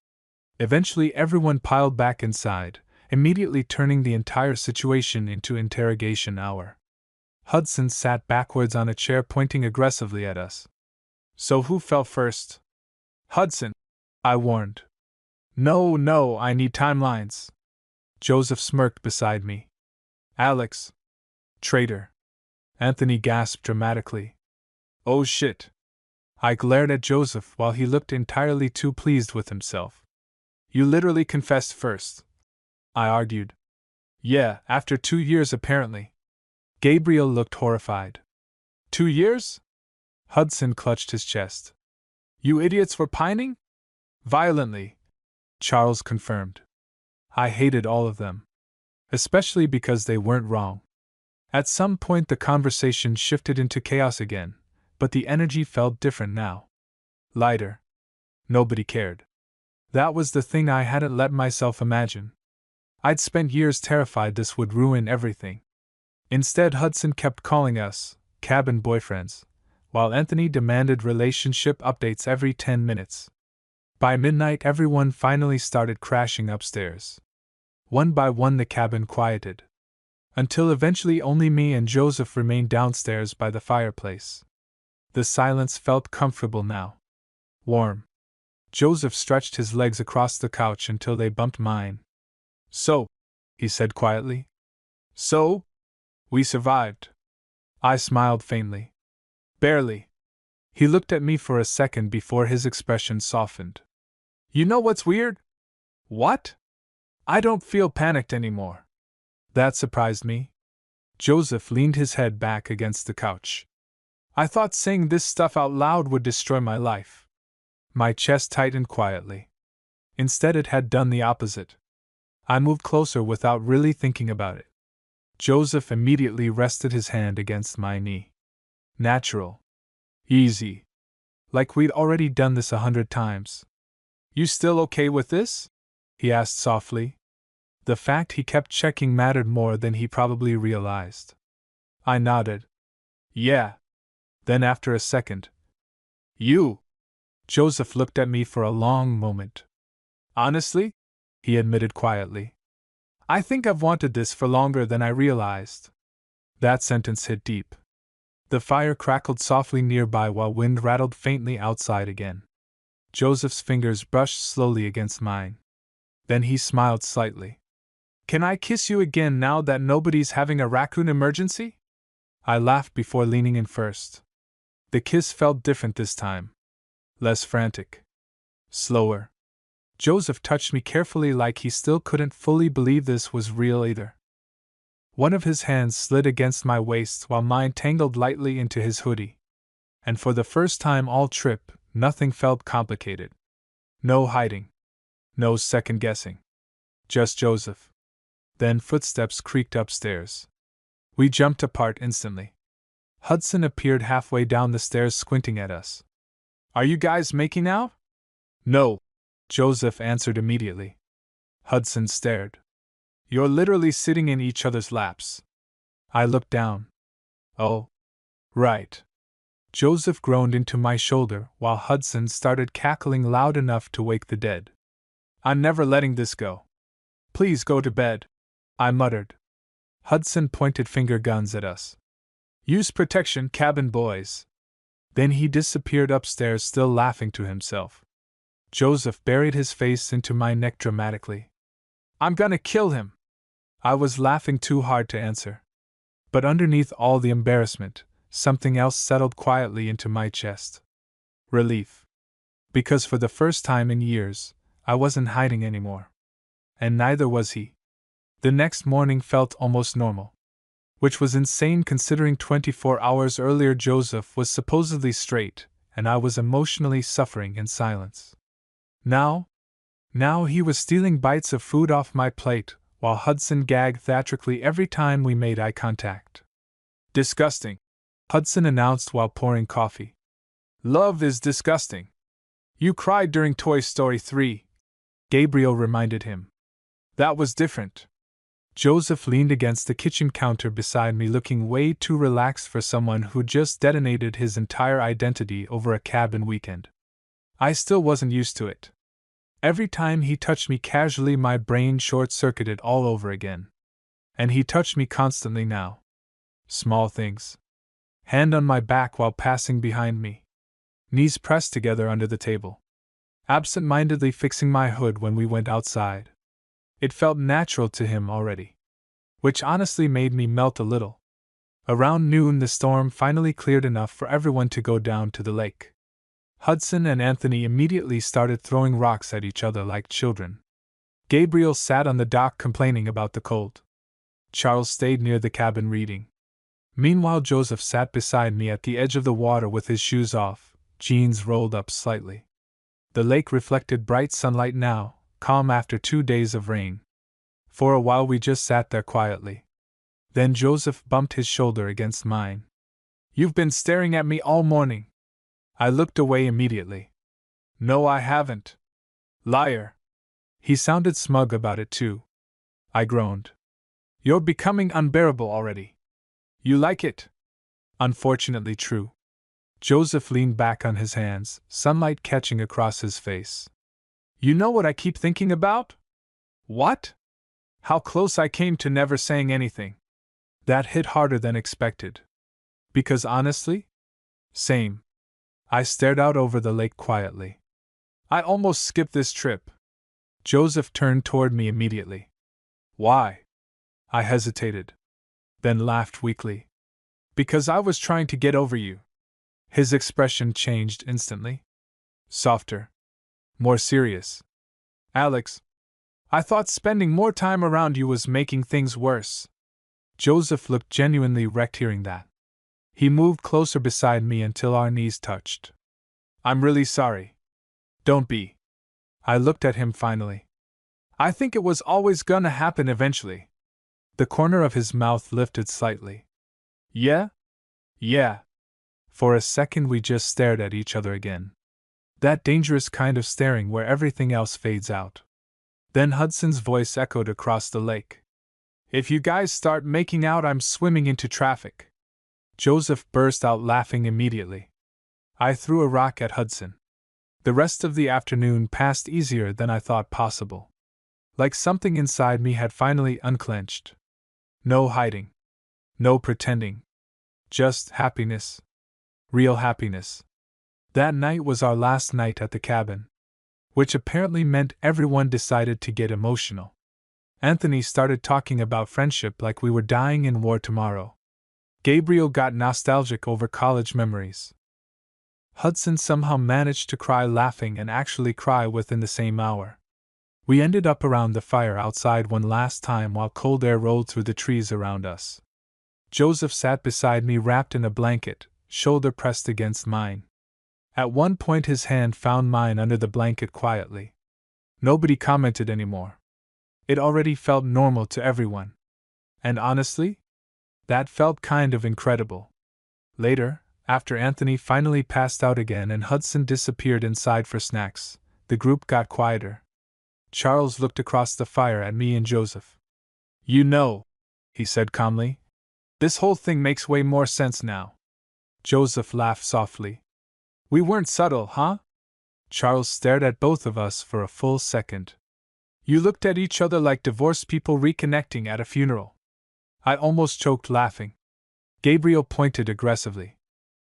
Eventually everyone piled back inside, immediately turning the entire situation into interrogation hour. Hudson sat backwards on a chair pointing aggressively at us. So who fell first? Hudson, I warned. No, I need timelines. Joseph smirked beside me. Alex. Traitor. Anthony gasped dramatically. Oh shit. I glared at Joseph while he looked entirely too pleased with himself. You literally confessed first. I argued. Yeah, after 2 years apparently. Gabriel looked horrified. 2 years? Hudson clutched his chest. You idiots were pining? Violently. Charles confirmed. I hated all of them. Especially because they weren't wrong. At some point the conversation shifted into chaos again, but the energy felt different now. Lighter. Nobody cared. That was the thing I hadn't let myself imagine. I'd spent years terrified this would ruin everything. Instead, Hudson kept calling us cabin boyfriends, while Anthony demanded relationship updates every 10 minutes. By midnight, everyone finally started crashing upstairs. One by one, the cabin quieted, until eventually only me and Joseph remained downstairs by the fireplace. The silence felt comfortable now. Warm. Joseph stretched his legs across the couch until they bumped mine. So, he said quietly. So? We survived. I smiled faintly. Barely. He looked at me for a second before his expression softened. You know what's weird? What? I don't feel panicked anymore. That surprised me. Joseph leaned his head back against the couch. I thought saying this stuff out loud would destroy my life. My chest tightened quietly. Instead, it had done the opposite. I moved closer without really thinking about it. Joseph immediately rested his hand against my knee. Natural. Easy. Like we'd already done this 100 times. You still okay with this? He asked softly. The fact he kept checking mattered more than he probably realized. I nodded. Yeah. Then after a second. You. Joseph looked at me for a long moment. Honestly? He admitted quietly. I think I've wanted this for longer than I realized. That sentence hit deep. The fire crackled softly nearby while wind rattled faintly outside again. Joseph's fingers brushed slowly against mine. Then he smiled slightly. Can I kiss you again now that nobody's having a raccoon emergency? I laughed before leaning in first. The kiss felt different this time. Less frantic. Slower. Joseph touched me carefully like he still couldn't fully believe this was real either. One of his hands slid against my waist while mine tangled lightly into his hoodie. And for the first time all trip, nothing felt complicated. No hiding. No second guessing. Just Joseph. Then footsteps creaked upstairs. We jumped apart instantly. Hudson appeared halfway down the stairs squinting at us. Are you guys making out? No, Joseph answered immediately. Hudson stared. You're literally sitting in each other's laps. I looked down. Oh. Right. Joseph groaned into my shoulder while Hudson started cackling loud enough to wake the dead. I'm never letting this go. Please go to bed, I muttered. Hudson pointed finger guns at us. Use protection, cabin boys. Then he disappeared upstairs, still laughing to himself. Joseph buried his face into my neck dramatically. I'm gonna kill him. I was laughing too hard to answer. But underneath all the embarrassment, something else settled quietly into my chest. Relief. Because for the first time in years, I wasn't hiding anymore. And neither was he. The next morning felt almost normal. Which was insane considering 24 hours earlier Joseph was supposedly straight, and I was emotionally suffering in silence. Now he was stealing bites of food off my plate, while Hudson gagged theatrically every time we made eye contact. Disgusting, Hudson announced while pouring coffee. Love is disgusting. You cried during Toy Story 3, Gabriel reminded him. That was different. Joseph leaned against the kitchen counter beside me, looking way too relaxed for someone who just detonated his entire identity over a cabin weekend. I still wasn't used to it. Every time he touched me casually, my brain short-circuited all over again. And he touched me constantly now. Small things. Hand on my back while passing behind me. Knees pressed together under the table. Absent-mindedly fixing my hood when we went outside. It felt natural to him already. Which honestly made me melt a little. Around noon the storm finally cleared enough for everyone to go down to the lake. Hudson and Anthony immediately started throwing rocks at each other like children. Gabriel sat on the dock complaining about the cold. Charles stayed near the cabin reading. Meanwhile Joseph sat beside me at the edge of the water with his shoes off, jeans rolled up slightly. The lake reflected bright sunlight now, calm after 2 days of rain. For a while we just sat there quietly. Then Joseph bumped his shoulder against mine. You've been staring at me all morning. I looked away immediately. No, I haven't. Liar. He sounded smug about it too. I groaned. You're becoming unbearable already. You like it? Unfortunately true. Joseph leaned back on his hands, sunlight catching across his face. You know what I keep thinking about? What? How close I came to never saying anything. That hit harder than expected. Because honestly? Same. I stared out over the lake quietly. I almost skipped this trip. Joseph turned toward me immediately. Why? I hesitated. Then laughed weakly. Because I was trying to get over you. His expression changed instantly. Softer. More serious. Alex, I thought spending more time around you was making things worse. Joseph looked genuinely wrecked hearing that. He moved closer beside me until our knees touched. I'm really sorry. Don't be. I looked at him finally. I think it was always gonna happen eventually. The corner of his mouth lifted slightly. Yeah? Yeah. For a second we just stared at each other again. That dangerous kind of staring where everything else fades out. Then Hudson's voice echoed across the lake. If you guys start making out, I'm swimming into traffic. Joseph burst out laughing immediately. I threw a rock at Hudson. The rest of the afternoon passed easier than I thought possible. Like something inside me had finally unclenched. No hiding. No pretending. Just happiness. Real happiness. That night was our last night at the cabin. Which apparently meant everyone decided to get emotional. Anthony started talking about friendship like we were dying in war tomorrow. Gabriel got nostalgic over college memories. Hudson somehow managed to cry laughing and actually cry within the same hour. We ended up around the fire outside one last time while cold air rolled through the trees around us. Joseph sat beside me wrapped in a blanket, shoulder pressed against mine. At one point his hand found mine under the blanket quietly. Nobody commented anymore. It already felt normal to everyone. And honestly, that felt kind of incredible. Later, after Anthony finally passed out again and Hudson disappeared inside for snacks, the group got quieter. Charles looked across the fire at me and Joseph. "You know," he said calmly, "this whole thing makes way more sense now." Joseph laughed softly. "We weren't subtle, huh?" Charles stared at both of us for a full second. "You looked at each other like divorced people reconnecting at a funeral." I almost choked laughing. Gabriel pointed aggressively.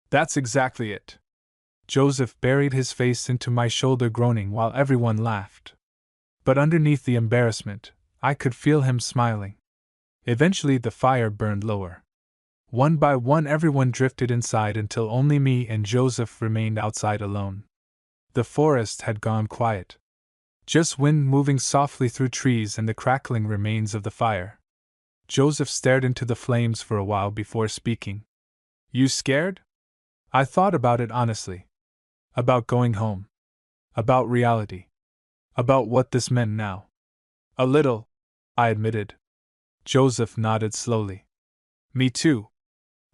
"That's exactly it." Joseph buried his face into my shoulder, groaning while everyone laughed. But underneath the embarrassment, I could feel him smiling. Eventually the fire burned lower. One by one everyone drifted inside until only me and Joseph remained outside alone. The forest had gone quiet. Just wind moving softly through trees and the crackling remains of the fire. Joseph stared into the flames for a while before speaking. "You scared?" I thought about it honestly. About going home. About reality. About what this meant now. "A little," I admitted. Joseph nodded slowly. "Me too."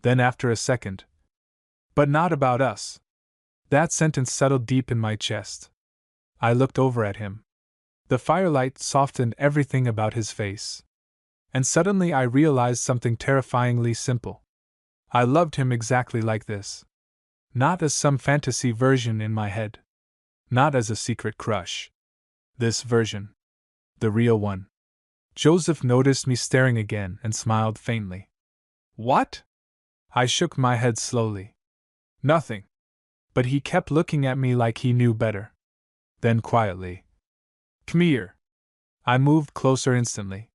Then after a second. "But not about us." That sentence settled deep in my chest. I looked over at him. The firelight softened everything about his face. And suddenly I realized something terrifyingly simple. I loved him exactly like this. Not as some fantasy version in my head. Not as a secret crush. This version. The real one. Joseph noticed me staring again and smiled faintly. "What?" I shook my head slowly. "Nothing." But he kept looking at me like he knew better. Then quietly. "Come here." I moved closer instantly.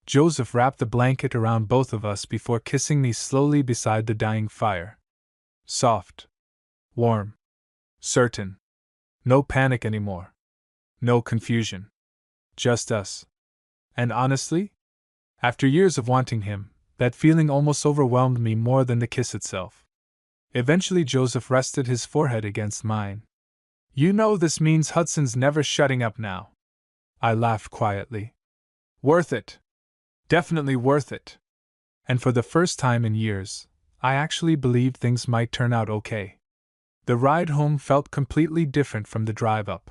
Joseph wrapped the blanket around both of us before kissing me slowly beside the dying fire. Soft. Warm. Certain. No panic anymore. No confusion. Just us. And honestly, after years of wanting him, that feeling almost overwhelmed me more than the kiss itself. Eventually Joseph rested his forehead against mine. "You know this means Hudson's never shutting up now." I laughed quietly. "Worth it. Definitely worth it." And for the first time in years, I actually believed things might turn out okay. The ride home felt completely different from the drive up.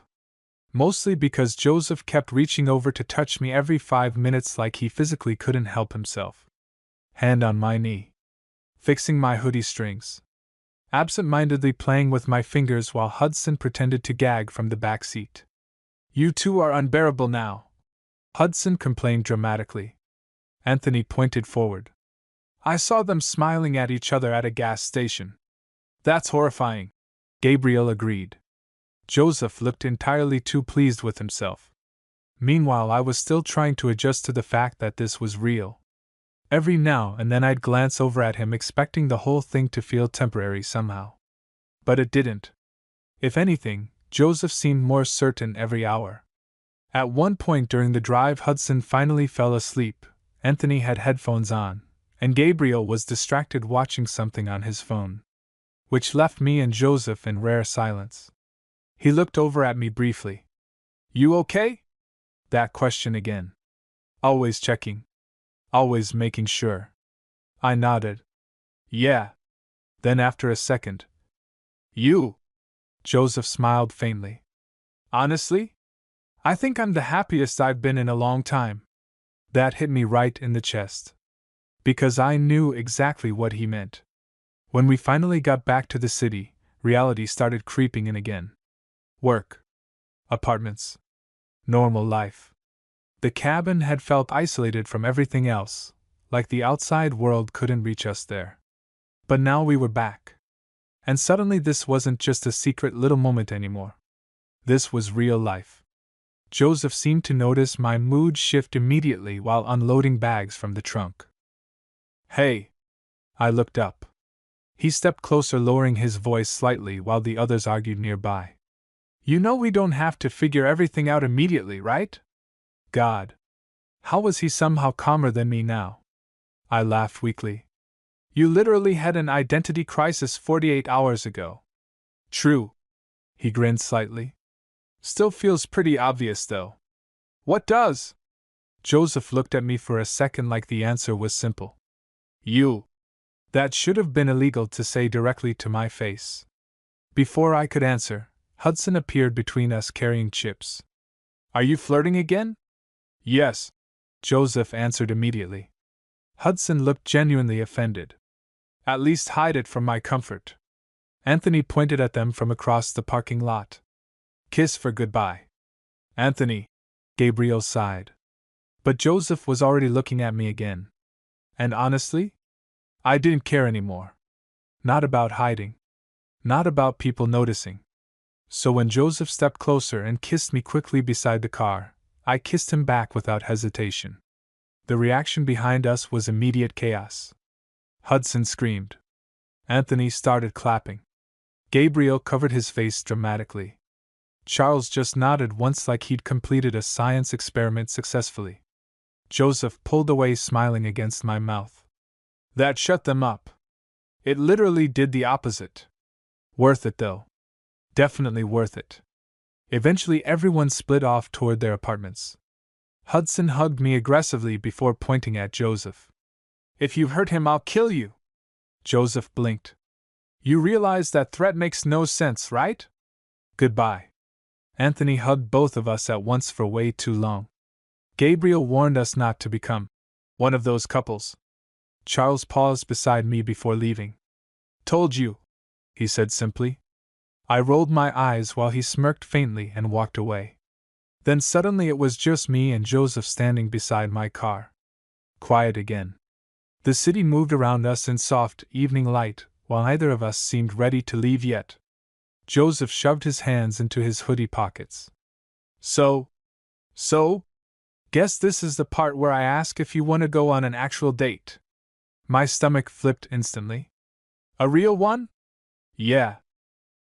Mostly because Joseph kept reaching over to touch me every 5 minutes like he physically couldn't help himself. Hand on my knee. Fixing my hoodie strings. Absent-mindedly playing with my fingers while Hudson pretended to gag from the back seat. "You two are unbearable now," Hudson complained dramatically. Anthony pointed forward. "I saw them smiling at each other at a gas station." "That's horrifying," Gabriel agreed. Joseph looked entirely too pleased with himself. Meanwhile, I was still trying to adjust to the fact that this was real. Every now and then I'd glance over at him expecting the whole thing to feel temporary somehow. But it didn't. If anything, Joseph seemed more certain every hour. At one point during the drive, Hudson finally fell asleep. Anthony had headphones on, and Gabriel was distracted watching something on his phone, which left me and Joseph in rare silence. He looked over at me briefly. "You okay?" That question again. Always checking. Always making sure. I nodded. "Yeah." Then after a second. "You?" Joseph smiled faintly. "Honestly? I think I'm the happiest I've been in a long time." That hit me right in the chest. Because I knew exactly what he meant. When we finally got back to the city, reality started creeping in again. Work. Apartments. Normal life. The cabin had felt isolated from everything else, like the outside world couldn't reach us there. But now we were back. And suddenly this wasn't just a secret little moment anymore. This was real life. Joseph seemed to notice my mood shift immediately while unloading bags from the trunk. "Hey!" I looked up. He stepped closer, lowering his voice slightly while the others argued nearby. You know we don't have to figure everything out immediately, right? God. How was he somehow calmer than me now? I laughed weakly. You literally had an identity crisis 48 hours ago. True. He grinned slightly. Still feels pretty obvious, though. What does? Joseph looked at me for a second like the answer was simple. You. That should have been illegal to say directly to my face. Before I could answer, Hudson appeared between us carrying chips. Are you flirting again? Yes, Joseph answered immediately. Hudson looked genuinely offended. At least hide it from my comfort. Anthony pointed at them from across the parking lot. Kiss for goodbye. Anthony, Gabriel sighed. But Joseph was already looking at me again. And honestly, I didn't care anymore. Not about hiding. Not about people noticing. So when Joseph stepped closer and kissed me quickly beside the car, I kissed him back without hesitation. The reaction behind us was immediate chaos. Hudson screamed. Anthony started clapping. Gabriel covered his face dramatically. Charles just nodded once like he'd completed a science experiment successfully. Joseph pulled away, smiling against my mouth. That shut them up. It literally did the opposite. Worth it, though. Definitely worth it. Eventually, everyone split off toward their apartments. Hudson hugged me aggressively before pointing at Joseph. If you hurt him, I'll kill you. Joseph blinked. You realize that threat makes no sense, right? Goodbye. Anthony hugged both of us at once for way too long. Gabriel warned us not to become one of those couples. Charles paused beside me before leaving. Told you, he said simply. I rolled my eyes while he smirked faintly and walked away. Then suddenly it was just me and Joseph standing beside my car. Quiet again. The city moved around us in soft evening light, while neither of us seemed ready to leave yet. Joseph shoved his hands into his hoodie pockets. So? Guess this is the part where I ask if you want to go on an actual date. My stomach flipped instantly. A real one? Yeah.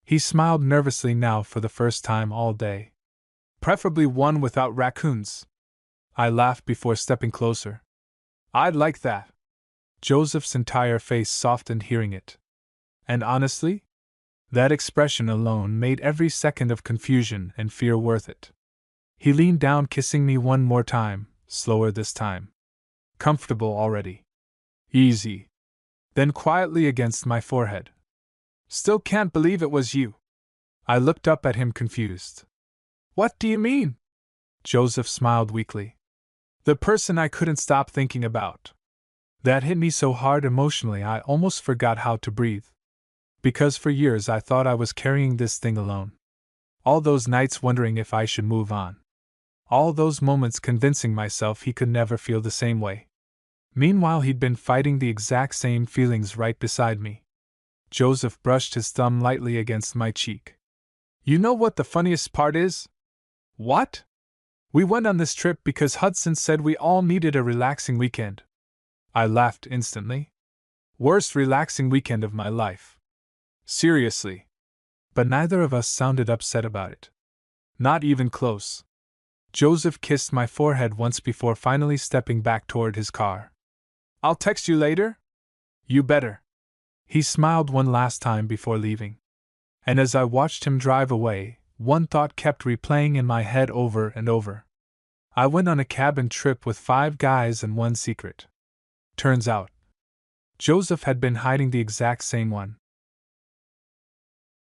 He smiled nervously now for the first time all day. Preferably one without raccoons. I laughed before stepping closer. I'd like that. Joseph's entire face softened hearing it. And honestly, that expression alone made every second of confusion and fear worth it. He leaned down, kissing me one more time, slower this time. Comfortable already. Easy. Then quietly against my forehead. Still can't believe it was you. I looked up at him confused. What do you mean? Joseph smiled weakly. The person I couldn't stop thinking about. That hit me so hard emotionally I almost forgot how to breathe. Because for years I thought I was carrying this thing alone. All those nights wondering if I should move on. All those moments convincing myself he could never feel the same way. Meanwhile, he'd been fighting the exact same feelings right beside me. Joseph brushed his thumb lightly against my cheek. You know what the funniest part is? What? We went on this trip because Hudson said we all needed a relaxing weekend. I laughed instantly. Worst relaxing weekend of my life. Seriously. But neither of us sounded upset about it. Not even close. Joseph kissed my forehead once before finally stepping back toward his car. I'll text you later? You better. He smiled one last time before leaving. And as I watched him drive away, one thought kept replaying in my head over and over. I went on a cabin trip with 5 guys and one secret. Turns out, Joseph had been hiding the exact same one.